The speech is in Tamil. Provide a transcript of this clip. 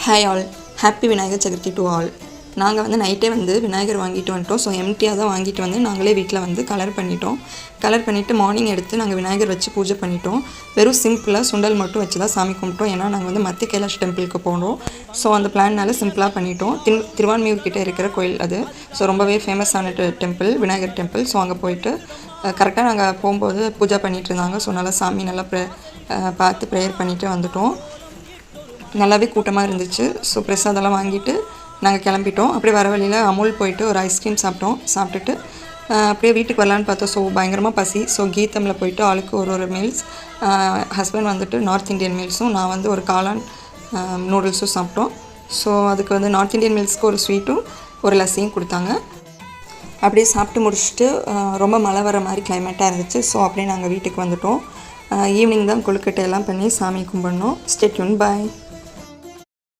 Hi all, happy Vinayagar Chaturthi to all. நாங்கள் வந்து நைட்டே வந்து விநாயகர் வாங்கிட்டு வந்துட்டோம். ஸோ எம்டியாக தான் வாங்கிட்டு வந்து நாங்களே வீட்டில் வந்து கலர் பண்ணிவிட்டு மார்னிங் எடுத்து நாங்கள் விநாயகர் வச்சு பூஜை பண்ணிட்டோம். வெறும் சிம்பிளாக சுண்டல் மட்டும் வச்சு தான் சாமி கும்பிட்டோம். ஏன்னா நாங்கள் வந்து மத்திய கைலாஷ் டெம்பிளுக்கு போனோம். ஸோ அந்த பிளான்னால சிம்பிளாக பண்ணிட்டோம். திருவான்மியூர் கிட்டே இருக்கிற கோயில் அது. ஸோ ரொம்பவே ஃபேமஸான டெம்பிள், விநாயகர் டெம்பிள். ஸோ அங்கே போயிட்டு கரெக்டாக நாங்கள் போகும்போது பூஜை பண்ணிகிட்டு இருந்தாங்க. ஸோ நல்லா சாமி நல்லா பார்த்து ப்ரேயர் பண்ணிவிட்டு வந்துட்டோம். நல்லாவே கூட்டமாக இருந்துச்சு. ஸோ பிரசாதெல்லாம் வாங்கிட்டு நாங்கள் கிளம்பிட்டோம். அப்படியே வர வழியில் அமுல் போயிட்டு ஒரு ஐஸ்கிரீம் சாப்பிட்டுட்டு அப்படியே வீட்டுக்கு வரலான்னு பார்த்தோம். ஸோ பயங்கரமாக பசி. ஸோ கீதமில் போயிட்டு ஆளுக்கு ஒரு மீல்ஸ், ஹஸ்பண்ட் வந்துட்டு நார்த் இந்தியன் மீல்ஸும், நான் வந்து ஒரு காளான் நூடுல்ஸும் சாப்பிட்டோம். ஸோ அதுக்கு வந்து நார்த் இந்தியன் மீல்ஸ்க்கு ஒரு ஸ்வீட்டும் ஒரு லஸ்ஸியும் கொடுத்தாங்க. அப்படியே சாப்பிட்டு முடிச்சுட்டு ரொம்ப மழை வர மாதிரி கிளைமேட்டாக இருந்துச்சு. ஸோ அப்படியே நாங்கள் வீட்டுக்கு வந்துட்டோம். ஈவினிங் தான் கொழுக்கட்டையெல்லாம் பண்ணி சாமி கும்பிடணும். ஸ்டே டியூன், பாய்.